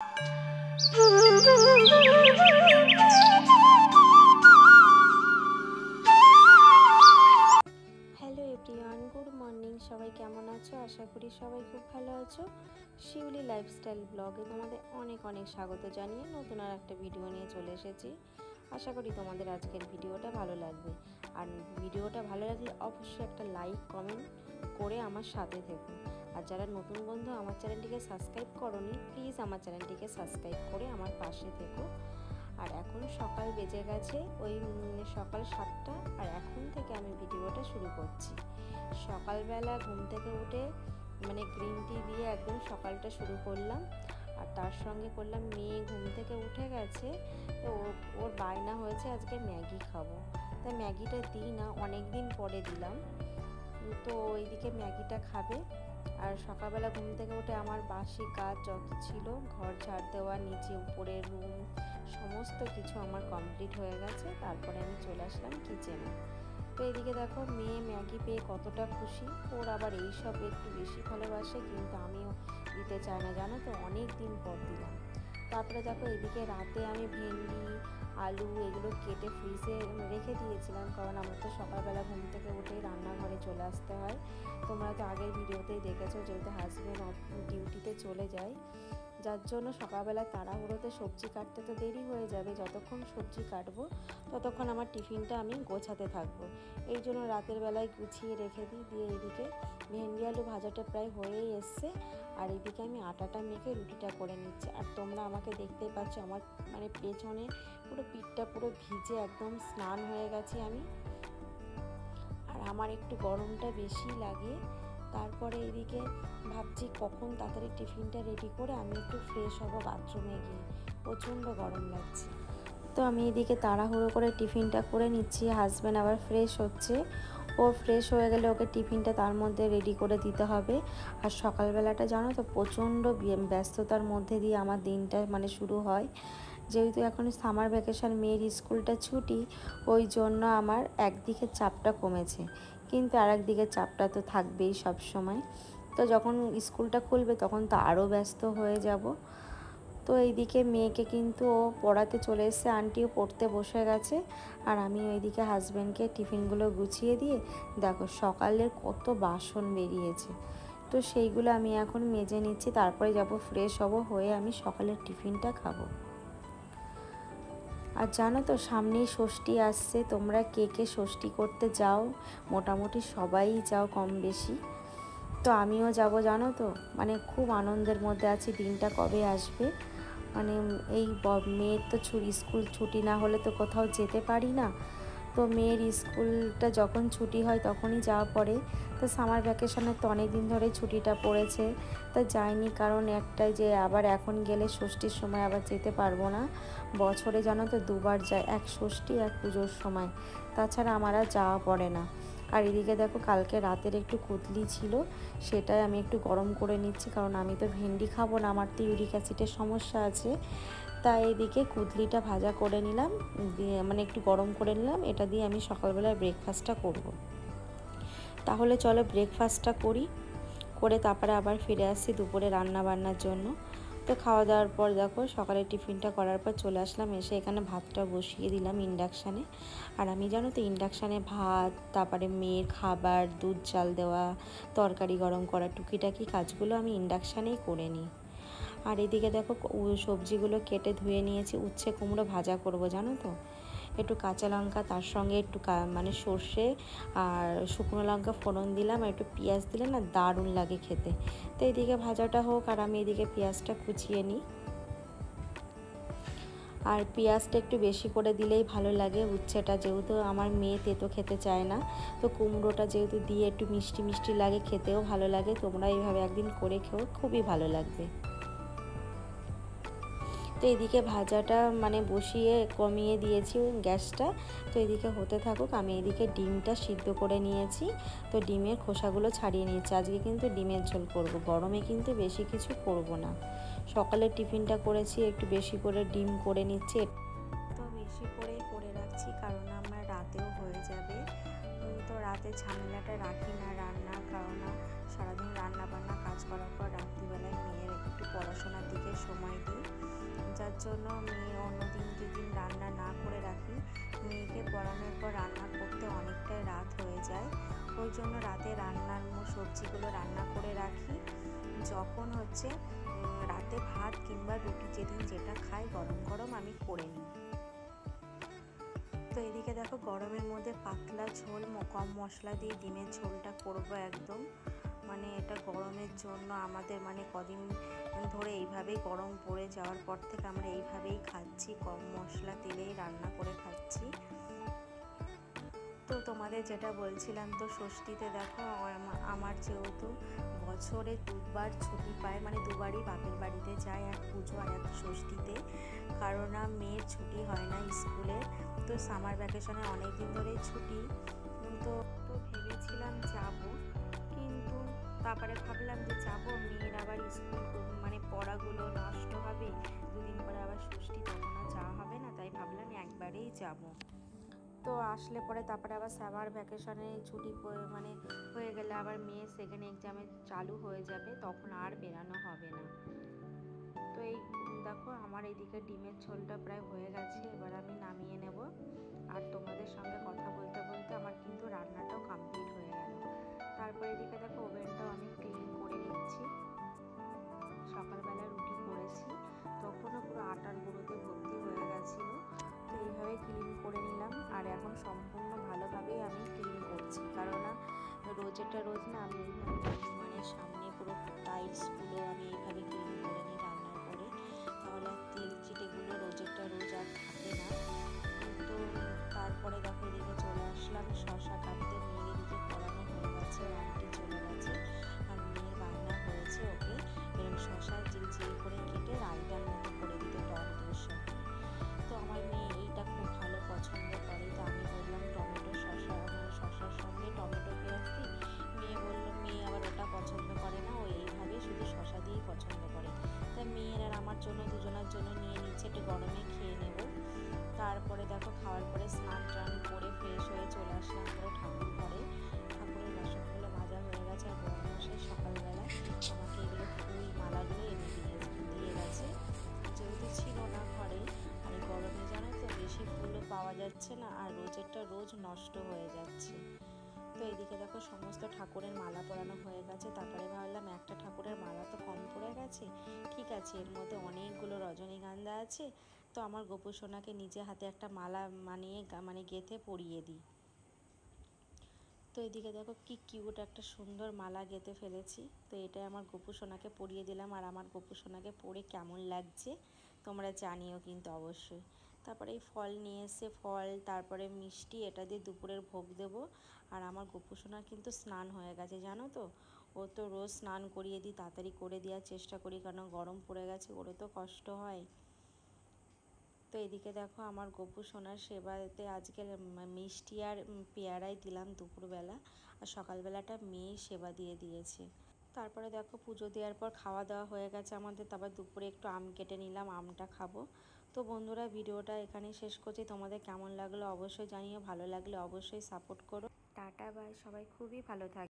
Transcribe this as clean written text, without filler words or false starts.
Hello everyone, good morning. সবাই কেমন আছো? আশা করি সবাই খুব ভালো আছো। শিউলি লাইফস্টাইল ব্লগে তোমাদের অনেক অনেক স্বাগত জানিয়ে নতুন আর একটা ভিডিও নিয়ে চলে এসেছি। আশা করি তোমাদের আজকের ভিডিওটা ভালো লাগবে। আর ভিডিওটা ভালো লাগলে অবশ্যই একটা লাইক কমেন্ট করে আমার সাথে থেকো। আর যারা নতুন বন্ধু আমার চ্যানেলটিকে সাবস্ক্রাইব করোনি, প্লিজ আমার চ্যানেলটিকে সাবস্ক্রাইব করে আমার পাশে থেকো। আর এখন সকাল বেজে গেছে ওই সকাল 7টা, আর এখন থেকে আমি ভিডিওটা শুরু করছি। সকালবেলা ঘুম থেকে উঠে গ্রিন টি দিয়ে একদম সকালটা শুরু করলাম। আর তার সঙ্গে করলাম, মেয়ে ঘুম থেকে উঠে গেছে, তো ওর বায়না হয়েছে আজকে ম্যাগি খাবো। তাই ম্যাগিটা দিই না, অনেক দিন পরে দিলাম। তো ওইদিকে ম্যাগিটা খাবে। আর সকালবেলা ঘুম থেকে উঠে আমার বাসি কাজ যত ছিল, ঘর ঝাড় দেওয়া, নিচে উপরের রুম সমস্ত কিছু আমার কমপ্লিট হয়ে গেছে। তারপরে আমি চলে আসলাম কিচেনে। তো এদিকে দেখো, মেয়ে ম্যাগি পেয়ে কতটা খুশি। ওর আবার এইসব একটু বেশি ভালোবাসে, কিন্তু আমিও দিতে চাই না, জানো তো, অনেক দিন পর দিলাম। তারপরে দেখো, এদিকে রাতে আমি ভেন্ডি আলু এগুলো কেটে ফ্রিজে রেখে দিয়েছিলাম, কারণ আমার তো সকালবেলা ঘুম থেকে উঠেই রান্নাঘরে চলে আসতে হয়। তোমরা তো আগের ভিডিওতেই দেখেছো, যেহেতু হাজব্যান্ড ডিউটিতে চলে যায়, যার জন্য সকালবেলা তাড়াহুড়োতে সবজি কাটতে তো দেরি হয়ে যাবে। যতক্ষণ সবজি কাটবো ততক্ষণ আমার টিফিনটা আমি গোছাতে থাকবো। এই জন্য রাতের বেলায় গুছিয়ে রেখে দিই। দিয়ে এদিকে ভেন্ডি আলু ভাজাটা প্রায় হয়েই এসছে, আর এদিকে আমি আটাটা মেখে রুটিটা করে নিচ্ছি। আর তোমরা আমাকে দেখতেই পাচ্ছ, আমার পেছনে পুরো পিঠটা পুরো ভিজে একদম স্নান হয়ে গেছি আমি। আর আমার একটু গরমটা বেশি লাগে। তারপরে এদিকে ভাবছি কখন তাড়াতাড়ি টিফিনটা রেডি করে আমি একটু ফ্রেশ হব বাথরুমে গিয়ে, প্রচণ্ড গরম লাগছে। তো আমি এদিকে তাড়াহুড়ো করে টিফিনটা করে নিচ্ছি। হাজব্যান্ড আবার ফ্রেশ হচ্ছে, ও ফ্রেশ হয়ে গেলে ওকে টিফিনটা তার মধ্যে রেডি করে দিতে হবে। আর সকালবেলাটা জানো তো, প্রচণ্ড ব্যস্ততার মধ্যে দিয়ে আমার দিনটা শুরু হয়। যেহেতু এখন সামার ভ্যাকেশন, মেয়ের স্কুলটা ছুটি, ওই জন্য আমার একদিকে চাপটা কমেছে, কিন্তু আর একদিকে চাপটা তো থাকবেই সব সময়। তো যখন স্কুলটা খুলবে তখন তো আরও ব্যস্ত হয়ে যাব। তো এইদিকে মেয়েকে কিন্তু ও পড়াতে চলে এসেছে, আন্টিও পড়তে বসে গেছে। আর আমি ওইদিকে হাজব্যান্ডকে টিফিনগুলো গুছিয়ে দিয়ে, দেখো সকালের কত বাসন বেরিয়েছে, তো সেইগুলো আমি এখন মেজে নিচ্ছি। তারপরে যাব ফ্রেশ হব, হয়ে আমি সকালের টিফিনটা খাবো। আর জানো তো, সামনেই ষষ্ঠী আসছে। তোমরা কে কে ষষ্ঠী করতে যাও? মোটামুটি সবাই যাও কম বেশি। তো আমিও যাব, জানো তো, খুব আনন্দের মধ্যে আছি। দিনটা কবে আসবে, এই মেয়ের তো স্কুল ছুটি না হলে তো কোথাও যেতে পারি না। তো মেয়ের স্কুলটা যখন ছুটি হয় তখনই যাওয়া পড়ে। তো সামার ভ্যাকেশনের তো অনেক দিন ধরে ছুটিটা পড়েছে, তা যাইনি। কারণ একটাই যে আবার এখন গেলে ষষ্ঠীর সময় আবার যেতে পারবো না। বছরে জানো তো দুবার যায়, এক ষষ্ঠী এক পুজোর সময়, তাছাড়া আমার আর যাওয়া পড়ে না। আর এদিকে দেখো, কালকে রাতের একটু কুদলি ছিল, সেটাই আমি একটু গরম করে নিচ্ছি, কারণ আমি তো ভেন্ডি খাবো না, আমার তো ইউরিক অ্যাসিডের সমস্যা আছে। তাই এদিকে কুদলিটা ভাজা করে নিলাম, দিয়ে একটু গরম করে নিলাম। এটা দিয়ে আমি সকালবেলায় ব্রেকফাস্টটা করব। তাহলে চলো ব্রেকফাস্টটা করি, করে তারপরে আবার ফিরে আসছি দুপুরে রান্না বান্নার জন্য। তো খাওয়া দাওয়ার পর দেখো, সকালে টিফিনটা করার পর চলে আসলাম, এসে এখানে ভাতটা বসিয়ে দিলাম ইন্ডাকশানে। আর আমি জানো তো, ইন্ডাকশানে ভাত, তারপরে মেয়ের খাবার, দুধ চাল দেওয়া, তরকারি গরম করা, টুকিটাকি কাজগুলো আমি ইন্ডাকশানেই করে নিই। আর এদিকে দেখো, সবজিগুলো কেটে ধুয়ে নিয়েছি। উচ্ছে কুমড়ো ভাজা করব, জানো তো। একটু কাঁচা লঙ্কা, তার সঙ্গে একটু সর্ষে আর শুকনো লঙ্কা ফোড়ন দিলাম, আর একটু পেঁয়াজ দিলে না দারুণ লাগে খেতে। তো এদিকে ভাজাটা হোক, আর আমি এদিকে পেঁয়াজটা কুচিয়ে নিই। আর পেঁয়াজটা একটু বেশি করে দিলেই ভালো লাগে। উচ্ছেটা যেহেতু আমার মেয়ে তেতো খেতে চায় না, তো কুমড়োটা যেহেতু দিয়ে একটু মিষ্টি মিষ্টি লাগে, খেতেও ভালো লাগে। তোমরা এইভাবে একদিন করে খেও, খুবই ভালো লাগবে। তো এদিকে ভাজাটা বসিয়ে কমিয়ে দিয়েছি গ্যাসটা। তো এদিকে হতে থাকুক, আমি এদিকে ডিমটা সিদ্ধ করে নিয়েছি। তো ডিমের খোসাগুলো ছাড়িয়ে নিয়েছি। আজকে কিন্তু ডিমের ঝোল করব, গরমে কিন্তু বেশি কিছু করব না। সকালের টিফিনটা করেছি, একটু বেশি করে ডিম করে নিচ্ছি। তো বেশি করেই করে রাখছি, কারণ আমার রাতেও হয়ে যাবে। তো রাতে ঝামেলাটা রাখি না রান্নার, কারণ সারাদিন রান্না বান্না কাজ করার পর রাত্রিবেলায় মেয়ের একটু পড়াশোনার দিকে সময় দিই, যার জন্য মেয়ে অন্যদিন যেদিন রান্না না করে রাখি, মেয়েকে পড়ানোর পর রান্না করতে অনেকটাই রাত হয়ে যায়। ওই জন্য রাতে রান্নার সবজিগুলো রান্না করে রাখি, যখন হচ্ছে রাতে ভাত কিংবা রুটি যেদিন যেটা খাই গরম গরম আমি করে নিই। তো এদিকে দেখো গরমের মধ্যে পাতলা ঝোল কম মশলা দিয়ে ডিমের ঝোলটা করবো একদম, মানে এটা গরমের জন্য আমাদের মানে কদিন ধরে এইভাবেই গরম পড়ে যাওয়ার পর থেকে আমরা এইভাবেই খাচ্ছি, কম মশলা তেলেই রান্না করে খাচ্ছি। তো তোমাদের যেটা বলছিলাম, তো ষষ্ঠীতে দেখো আমার যেহেতু বছরে দুবার ছুটি পায়, মানে দুবারই বাপের বাড়িতে যায়, এক পুজো আর এক ষষ্ঠীতে, কারণ মেয়ের ছুটি হয় না স্কুলে। তো সামার ভ্যাকেশনে অনেক দিন ধরেই ছুটি, তো ভেবেছিলাম যাব, কিন্তু তারপরে ভাবলাম যে যাব, মেয়ের আবার স্কুল মানে পড়াগুলো নষ্ট হবে, দুদিন পরে আবার ষষ্ঠী, তখন আর যাওয়া হবে না, তাই ভাবলাম একবারেই যাব। তো আসলে পরে তারপরে আবার সামার ভ্যাকেশনে ছুটি মানে হয়ে গেলে আবার মেয়ে সেকেন্ড এক্সামে চালু হয়ে যাবে, তখন আর বেরানো হবে না। তো এই দেখো আমার এইদিকে ডিমের ঝোলটা প্রায় হয়ে গেছে, এবার আমি নামিয়ে নেব। আর তোমাদের সঙ্গে কথা বলতে বলতে আমার কিন্তু রান্নাটাও কমপ্লিট হয়ে গেল। তারপরে এদিকে দেখো ওভেনটাও আমি ক্লিন করে নিচ্ছি। সকালবেলা রুটি করেছি, তখনও পুরো আটার গুঁড়োতে ভর্তি হয়ে গেছিলো, তো এইভাবে ক্লিন করে নিলাম। আর এখন সম্পূর্ণ ভালোভাবেই আমি ক্লিন করছি, কারণ রোজেরটা রোজ না আমি মানে সামনে পুরো টাইলসগুলো আমি এইভাবে ক্লিন করে নিই রান্নার পরে, তাহলে তেল চিটেগুলো রোজেরটা রোজ আর থাকে না। তো তারপরে দেখো এদিকে চলে আসলাম শশা কাটতে, মেয়ের এদিকে পড়ানো হয়ে গেছে, আন্টি চলে গেছে, আর মেয়ের বায়না হয়েছে ওকে এরকম শশা চিল করে কেটে রায়তার মতো করে দিতে টক দইয়ের সঙ্গে। তো আমার মেয়ে এইটা খুব ভালো পছন্দ করে, তো আমি বললাম টমেটো শশা, মানে শশার সঙ্গে টমেটো পেঁয়াজ দিই। মেয়ে বললো, মেয়ে আবার ওটা পছন্দ করে না, ও এইভাবে শুধু শশা দিয়েই পছন্দ করে। তাই মেয়ের আর আমার জন্য দুজনের জন্য নিয়ে নিচ্ছে, একটু গরমে খেয়ে নেব। তারপরে দেখো খাওয়ার পরে স্নান টান করে ফ্রেশ হয়ে চলে আসলাম পুরো ঠাকুর ঘরে। ঠাকুরের বাসনগুলো মাজা হয়ে গেছে, আর বড় মশাই সকালবেলা আমাকে এগুলো ফুল মালাগুলো এনে দিয়ে গেছে, যেহেতু ছিল না ঘরে, আর গরমে জানো তো বেশি ফুলও পাওয়া যাচ্ছে না, আর রোজেরটা রোজ নষ্ট হয়ে যাচ্ছে। তো এদিকে দেখো সমস্ত ঠাকুরের মালা পরানো হয়ে গেছে। তারপরে ভাবলাম একটা ঠাকুরের মালা তো কম পড়ে গেছে, ঠিক আছে এর মধ্যে অনেকগুলো রজনীগন্ধা আছে, তো আমার গোপু সোনাকে নিজে হাতে একটা মালা মানে গেঁথে পরিয়ে দিই। তো এদিকে দেখো কি কিউট একটা সুন্দর মালা গেঁথে ফেলেছি, তো এটাই আমার গোপু সোনাকে পরিয়ে দিলাম। আর আমার গোপু সোনাকে পরে কেমন লাগছে তোমরা জানিও কিন্তু অবশ্যই। তারপরে এই ফল নিয়ে এসে ফল, তারপরে মিষ্টি, এটা দিয়ে দুপুরের ভোগ দেব। আর আমার গোপু সোনার কিন্তু স্নান হয়ে গেছে জানো তো, ও তো রোজ স্নান করিয়ে দিই, তাড়াতাড়ি করে দেওয়ার চেষ্টা করি, কারণ গরম পড়ে গেছে, ওরও তো কষ্ট হয়। তো এদিকে দেখো আমার গোপু সোনার সেবাতে আজকে মিষ্টি আর পেয়ারাই দিলাম দুপুরবেলা, আর সকালবেলাটা মেয়ে সেবা দিয়ে দিয়েছে। তারপরে দেখো পুজো দেওয়ার পর খাওয়া দাওয়া হয়ে গেছে আমাদের, তারপর দুপুরে একটু আম কেটে নিলাম, আমটা খাবো। তো বন্ধুরা ভিডিওটা এখানেই শেষ করছি, তোমাদের কেমন লাগলো অবশ্যই জানিও, ভালো লাগলে অবশ্যই সাপোর্ট করো। টাটা বাই, সবাই খুবই ভালো থাকবে।